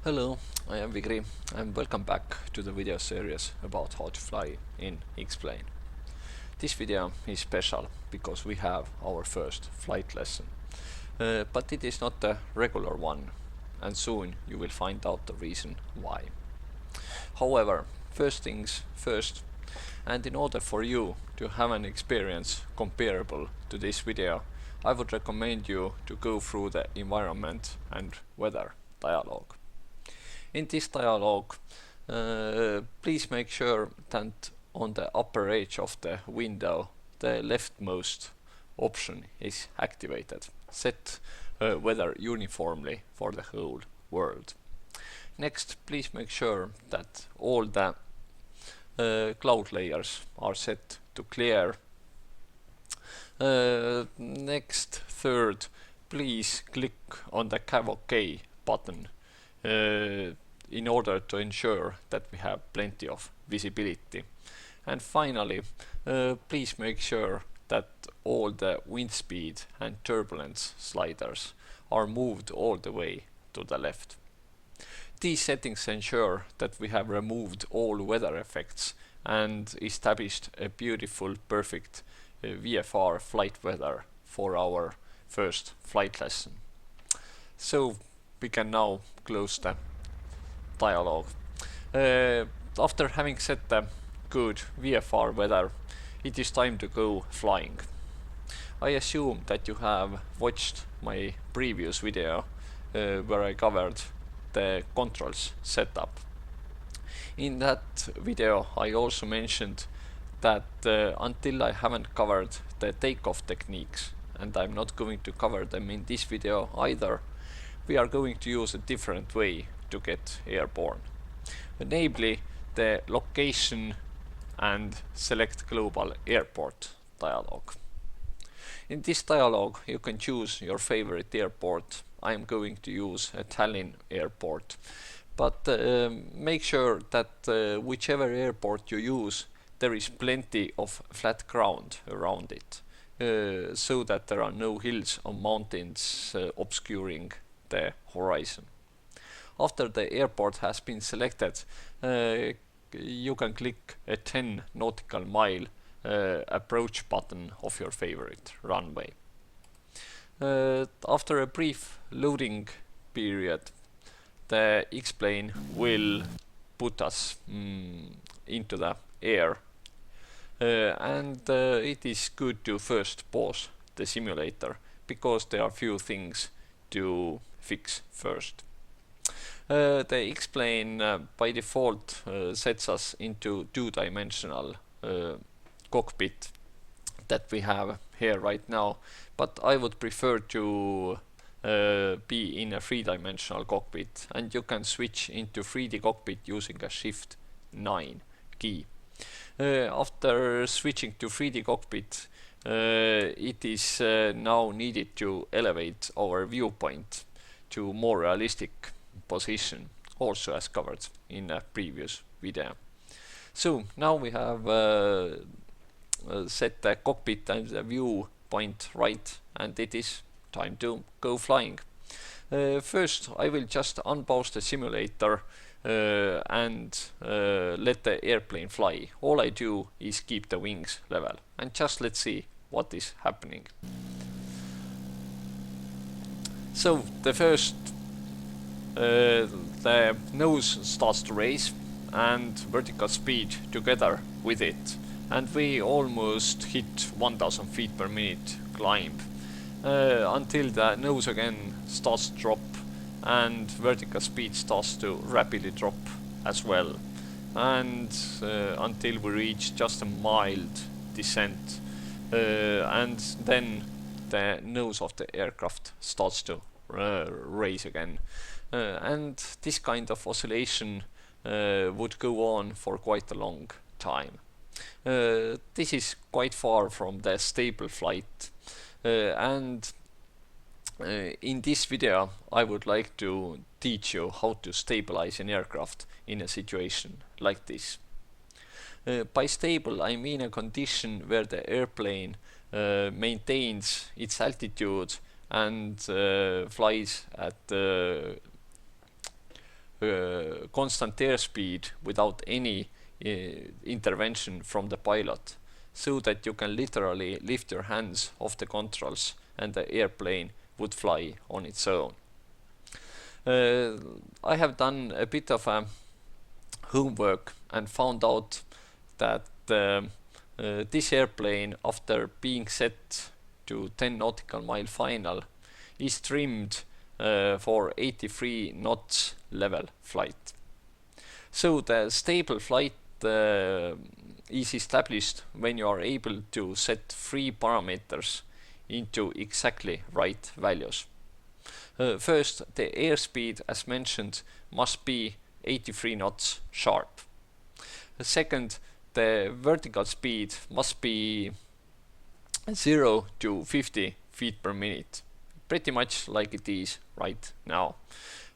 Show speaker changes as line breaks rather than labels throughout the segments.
Hello, I am Vigri and welcome back to the video series about how to fly in X-Plane. This video is special because we have our first flight lesson, but it is not a regular one, and soon you will find out the reason why. However, first things first, and in order for you to have an experience comparable to this video, I would recommend you to go through the environment and weather dialogue. In this dialogue, please make sure that on the upper edge of the window the leftmost option is activated. Set weather uniformly for the whole world. Next, please make sure that all the cloud layers are set to clear. Next, third, please click on the OK button in order to ensure that we have plenty of visibility. And finally, please make sure that all the wind speed and turbulence sliders are moved all the way to the left. These settings ensure that we have removed all weather effects and established a beautiful, perfect VFR flight weather for our first flight lesson. So we can now close the dialogue. After having set the good VFR weather, it is time to go flying. I assume that you have watched my previous video where I covered the controls setup. In that video I also mentioned that until I haven't covered the takeoff techniques, and I'm not going to cover them in this video either, we are going to use a different way to get airborne, namely the location and select global airport dialog. In this dialog you can choose your favorite airport. I am going to use a Tallinn airport, but make sure that whichever airport you use, there is plenty of flat ground around it, so that there are no hills or mountains obscuring the horizon. After the airport has been selected, you can click a 10 nautical mile approach button of your favorite runway. After a brief loading period, the X-plane will put us into the air, and it is good to first pause the simulator because there are few things to fix first. The X-plane by default sets us into two-dimensional cockpit that we have here right now, but I would prefer to be in a three-dimensional cockpit, and you can switch into 3D cockpit using a Shift 9 key. After switching to 3D cockpit, it is now needed to elevate our viewpoint to more realistic position, also as covered in a previous video. So now we have set the cockpit and the viewpoint right, and it is time to go flying. First I will just unpause the simulator and let the airplane fly. All I do is keep the wings level, and just let's see what is happening. So the first the nose starts to raise and vertical speed together with it, and we almost hit 1000 feet per minute climb until the nose again starts to drop and vertical speed starts to rapidly drop as well, and until we reach just a mild descent, and then the nose of the aircraft starts to raise again, and this kind of oscillation would go on for quite a long time. This is quite far from the stable flight, and in this video I would like to teach you how to stabilize an aircraft in a situation like this. By stable I mean a condition where the airplane maintains its altitude and flies at constant airspeed without any intervention from the pilot, so that you can literally lift your hands off the controls and the airplane would fly on its own. I have done a bit of homework and found out that this airplane, after being set to 10 nautical mile final, is trimmed for 83 knots level flight. So the stable flight is established when you are able to set 3 parameters into exactly right values. First, the airspeed, as mentioned, must be 83 knots sharp. Second, the vertical speed must be 0 to 50 feet per minute, pretty much like it is right now.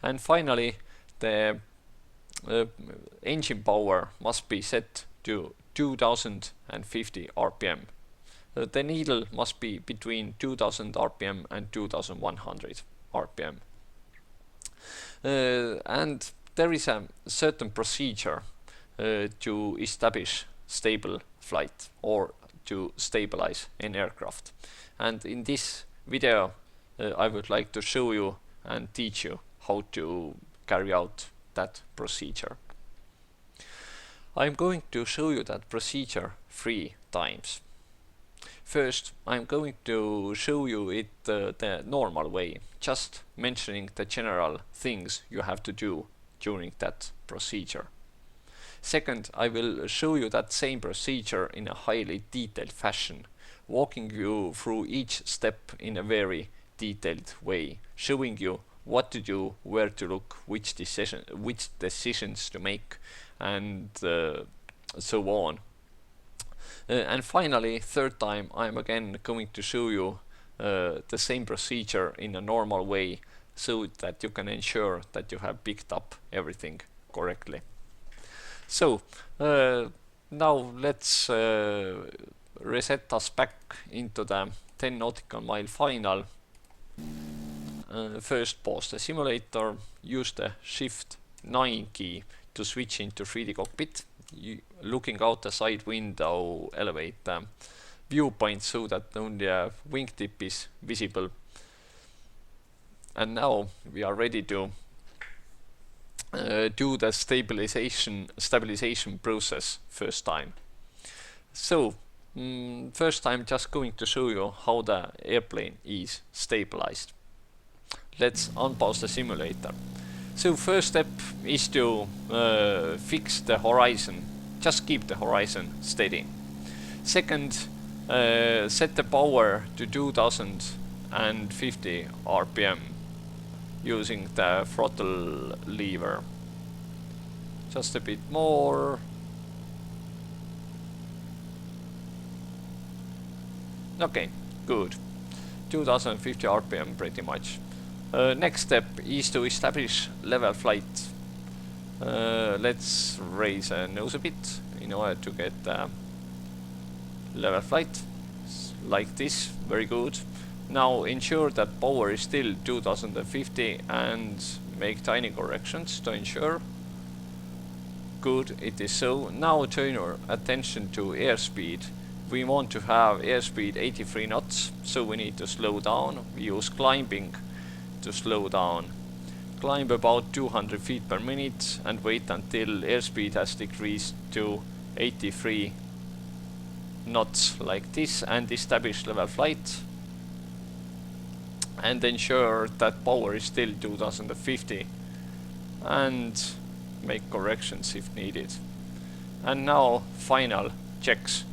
And finally, the engine power must be set to 2050 RPM. The needle must be between 2000 RPM and 2100 RPM. And there is a certain procedure to establish stable flight or to stabilize an aircraft. And in this video I would like to show you and teach you how to carry out that procedure. I'm going to show you that procedure 3 times. First, I'm going to show you it the normal way, just mentioning the general things you have to do during that procedure. Second, I will show you that same procedure in a highly detailed fashion, walking you through each step in a very detailed way, showing you what to do, where to look, which decisions to make, and so on. And finally, third time, I'm again going to show you the same procedure in a normal way, so that you can ensure that you have picked up everything correctly. So now let's reset us back into the 10 nautical mile final. First, pause the simulator, use the Shift 9 key to switch into 3D cockpit. Looking out the side window, elevate the viewpoint so that only a wingtip is visible. And now we are ready to do the stabilization process first time. So first I'm just going to show you how the airplane is stabilized. Let's unpause the simulator. So first step is to fix the horizon. Just keep the horizon steady. Second, set the power to 2050 RPM using the throttle lever. Just a bit more. Okay, good. 2050 RPM pretty much. Next step is to establish level flight. Let's raise the nose a bit in order to get level flight like this. Very good. Now ensure that power is still 2050 and make tiny corrections to ensure. Good, it is so. Now turn your attention to airspeed. We want to have airspeed 83 knots, so we need to slow down. We use climbing to slow down. Climb about 200 feet per minute and wait until airspeed has decreased to 83 knots like this, and establish level flight. And ensure that power is still 2050 and make corrections if needed. And now final checks.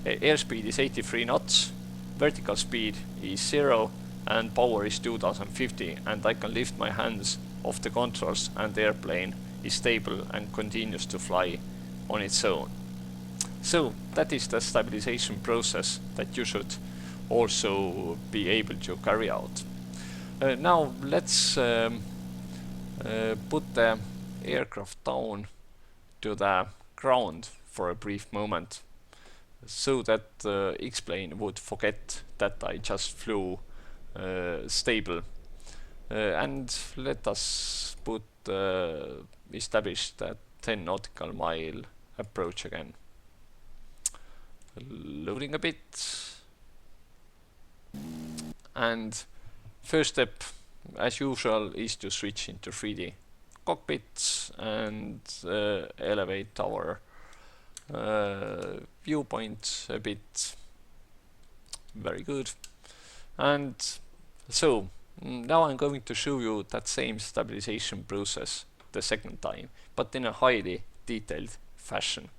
Airspeed is 83 knots, vertical speed is 0, and power is 2050, and I can lift my hands off the controls and the airplane is stable and continues to fly on its own. So that is the stabilization process that you should also be able to carry out. Now let's put the aircraft down to the ground for a brief moment, so that X-plane would forget that I just flew stable. And let us put establish that 10 nautical mile approach again. Loading a bit. And first step, as usual, is to switch into 3D cockpits and elevate our viewpoint a bit. Very good. And so now I'm going to show you that same stabilization process the second time, but in a highly detailed fashion.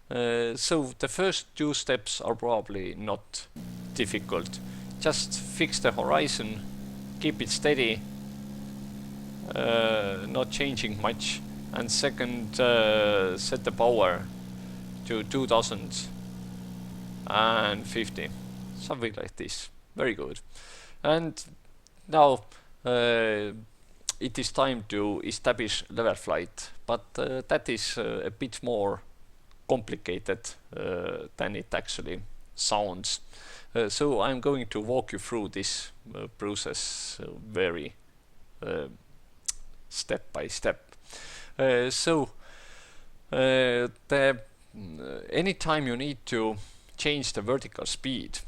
So the first two steps are probably not difficult. Just fix the horizon, keep it steady, not changing much, and second, set the power to 2050, something like this. Very good. And now it is time to establish level flight, but that is a bit more complicated than it actually sounds. So I'm going to walk you through this process very step by step. Anytime you need to change the vertical speed,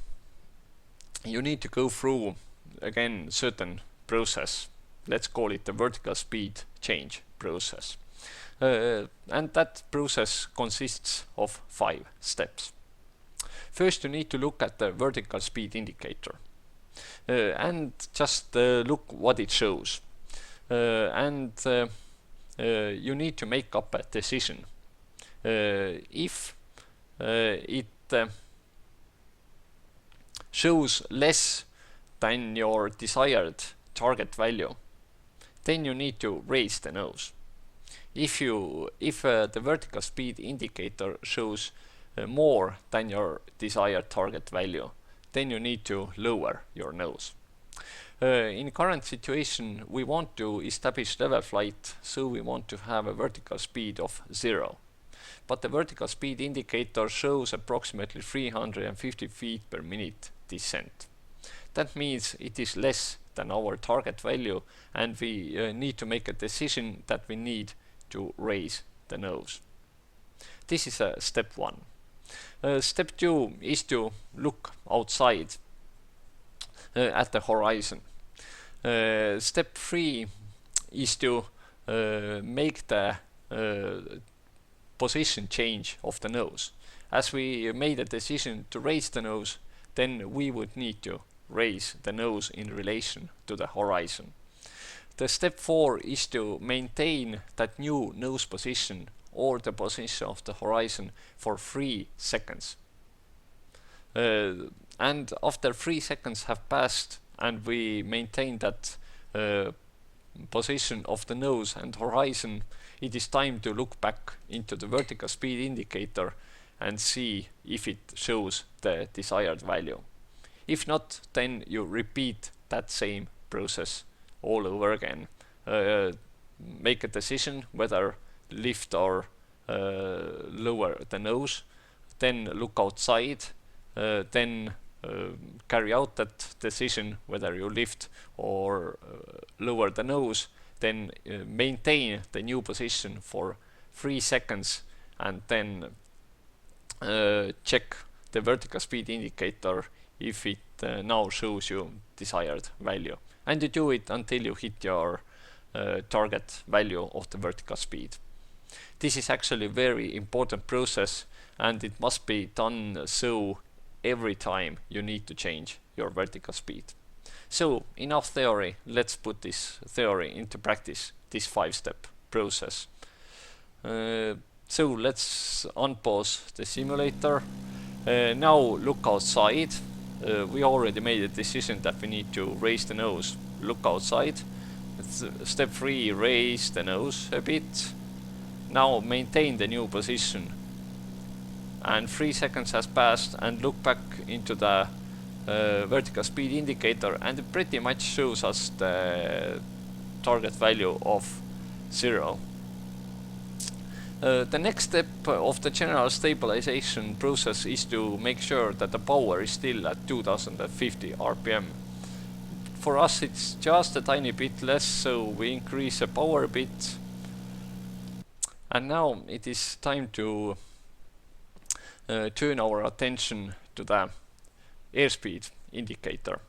you need to go through again certain process. Let's call it the vertical speed change process. And that process consists of 5 steps. First, you need to look at the vertical speed indicator and just look what it shows. You need to make up a decision. If it shows less than your desired target value, then you need to raise the nose. If the vertical speed indicator shows more than your desired target value, then you need to lower your nose. In current situation, we want to establish level flight, so we want to have a vertical speed of 0. But the vertical speed indicator shows approximately 350 feet per minute descent. That means it is less than our target value, and we need to make a decision that we need to raise the nose. This is step 1. Step 2 is to look outside at the horizon. Step 3 is to make the position change of the nose. As we made a decision to raise the nose, then we would need to raise the nose in relation to the horizon. The step 4 is to maintain that new nose position or the position of the horizon for 3 seconds. And after 3 seconds have passed and we maintain that position of the nose and horizon, it is time to look back into the vertical speed indicator and see if it shows the desired value. If not, then you repeat that same process all over again. Make a decision whether lift or lower the nose, then look outside, then carry out that decision whether you lift or lower the nose, then maintain the new position for 3 seconds, and then check the vertical speed indicator if it now shows you desired value. And you do it until you hit your target value of the vertical speed. This is actually a very important process, and it must be done so every time you need to change your vertical speed. So enough theory, let's put this theory into practice, this 5-step process. So let's unpause the simulator. Now look outside. We already made a decision that we need to raise the nose. Look outside. Step 3, raise the nose a bit. Now maintain the new position. And 3 seconds has passed, and look back into the vertical speed indicator, and it pretty much shows us the target value of 0. The next step of the general stabilization process is to make sure that the power is still at 2050 RPM. For us it's just a tiny bit less, so we increase the power a bit, And now it is time to turn our attention to the airspeed indicator.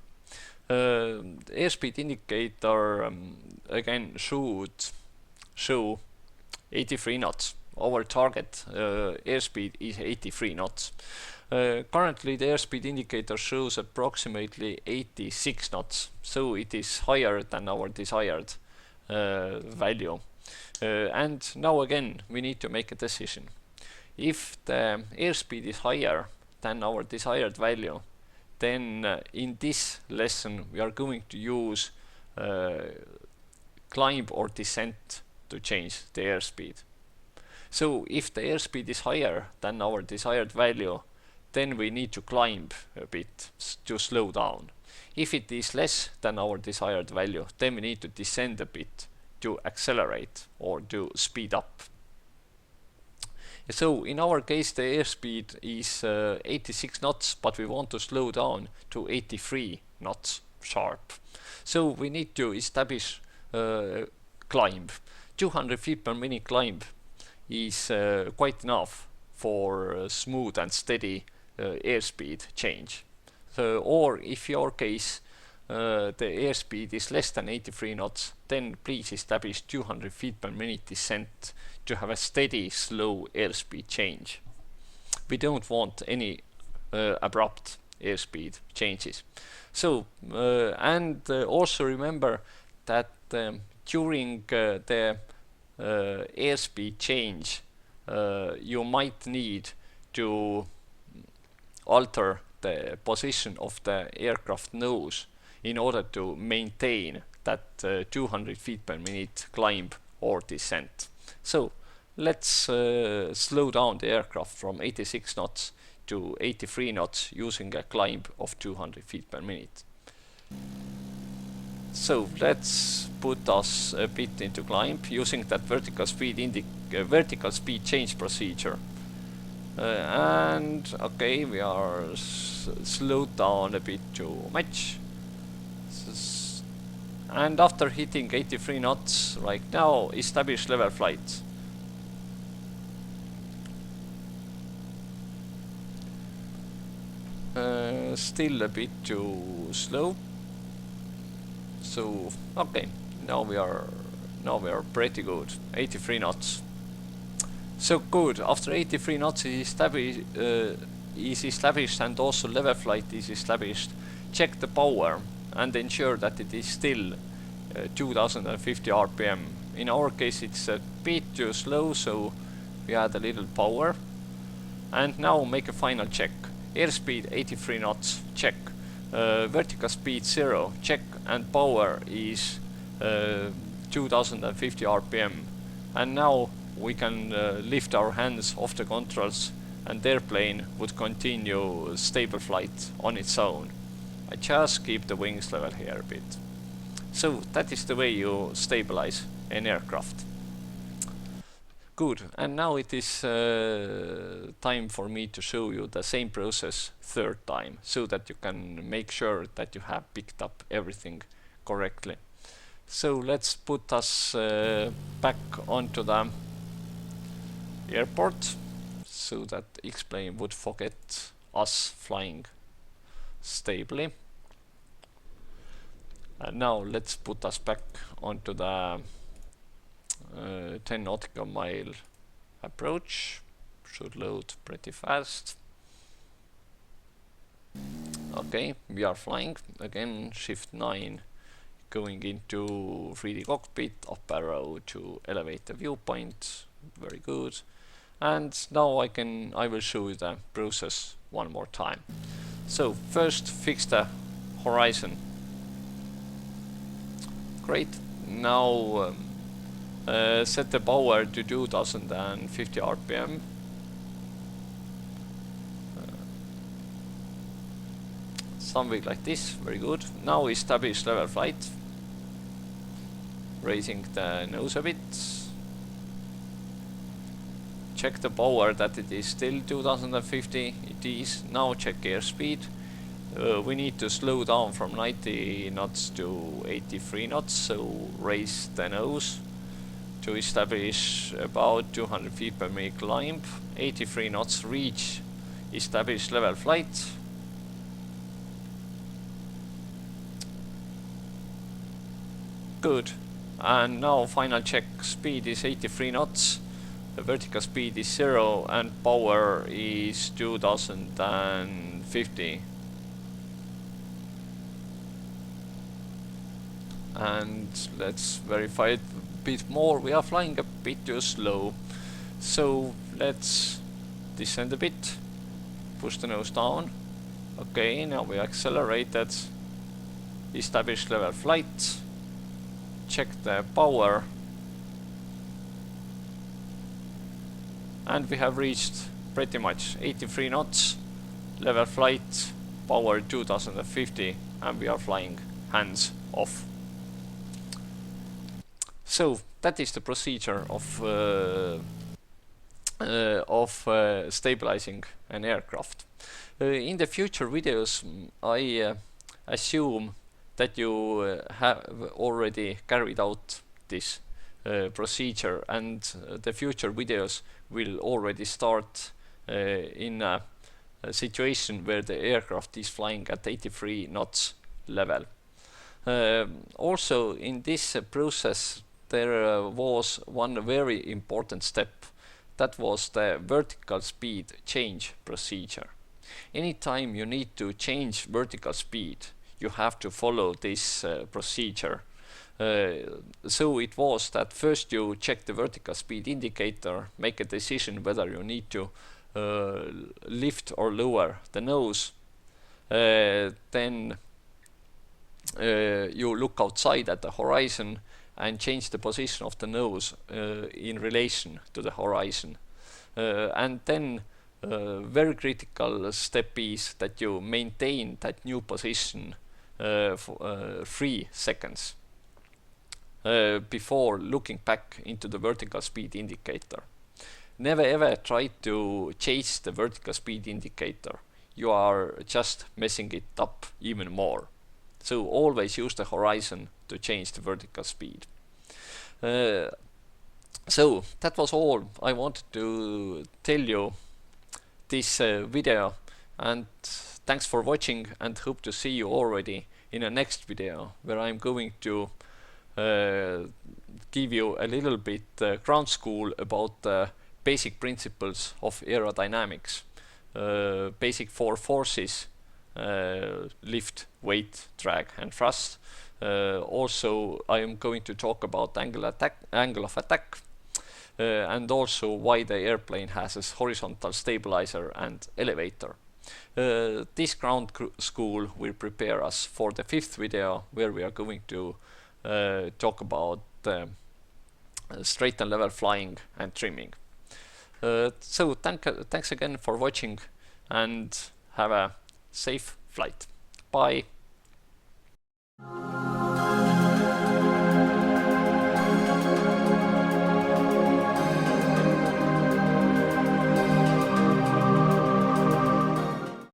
The airspeed indicator again should show 83 knots. Our target airspeed is 83 knots. Currently the airspeed indicator shows approximately 86 knots, so it is higher than our desired value. And now again we need to make a decision. If the airspeed is higher than our desired value, then in this lesson we are going to use climb or descent to change the airspeed. So if the airspeed is higher than our desired value, then we need to climb a bit to slow down. If it is less than our desired value, then we need to descend a bit to accelerate or to speed up. So in our case the airspeed is 86 knots, but we want to slow down to 83 knots sharp. So we need to establish climb. 200 feet per minute climb is quite enough for smooth and steady airspeed change. So, or if your case the airspeed is less than 83 knots, then please establish 200 feet per minute descent to have a steady, slow airspeed change. We don't want any abrupt airspeed changes. So, and also remember that during the airspeed change, you might need to alter the position of the aircraft nose in order to maintain that 200 feet per minute climb or descent. So let's slow down the aircraft from 86 knots to 83 knots using a climb of 200 feet per minute. So let's put us a bit into climb using that vertical speed change procedure. And okay, we are slowed down a bit too much. And after hitting 83 knots right now, establish level flight. Still a bit too slow. So okay, now we are pretty good. 83 knots. So good. After 83 knots is established and also level flight is established, check the power and ensure that it is still 2050 RPM. In our case it's a bit too slow, so we add a little power. And now make a final check. Airspeed 83 knots, check. Vertical speed 0, check. And power is 2050 RPM. And now we can lift our hands off the controls and the airplane would continue stable flight on its own. I just keep the wings level here a bit. So that is the way you stabilize an aircraft. Good, and now it is time for me to show you the same process third time, so that you can make sure that you have picked up everything correctly. So let's put us back onto the airport, so that X-plane would forget us flying stably. And now let's put us back onto the 10 nautical mile approach. Should load pretty fast. Okay, we are flying again. Shift 9, going into 3D cockpit, up arrow to elevate the viewpoint. Very good. And now I will show you the process one more time. So first fix the horizon. Great. Now set the power to 2050 RPM. Something like this. Very good. Now establish level flight. Raising the nose a bit. Check the power that it is still 2050. It is. Now check airspeed. We need to slow down from 90 knots to 83 knots, so raise the nose. to establish about 200 feet per minute climb, 83 knots reach, establish level flight. Good. And now final check, speed is 83 knots, the vertical speed is 0 and power is 2050. And let's verify it a bit more. We are flying a bit too slow, so let's descend a bit, push the nose down. Okay, now we accelerated, establish level flight, check the power, and we have reached pretty much 83 knots, level flight, power 2050, and we are flying hands off. So that is the procedure of stabilizing an aircraft. In the future videos, I assume that you have already carried out this procedure, and the future videos will already start in a situation where the aircraft is flying at 83 knots level. Also in this process there was one very important step. That was the vertical speed change procedure. Anytime you need to change vertical speed, you have to follow this procedure. So it was that first you check the vertical speed indicator, make a decision whether you need to lift or lower the nose. Then you look outside at the horizon and change the position of the nose in relation to the horizon. And then very critical step is that you maintain that new position for 3 seconds before looking back into the vertical speed indicator. Never ever try to chase the vertical speed indicator. You are just messing it up even more. So always use the horizon to change the vertical speed. So that was all I wanted to tell you this video, and thanks for watching, and hope to see you already in a next video where I'm going to give you a little bit ground school about the basic principles of aerodynamics, basic 4 forces, lift, weight, drag and thrust. Also I am going to talk about angle of attack, and also why the airplane has a horizontal stabilizer and elevator. This ground school will prepare us for the 5th video, where we are going to talk about straight and level flying and trimming. So thanks again for watching, and have a safe flight. Bye.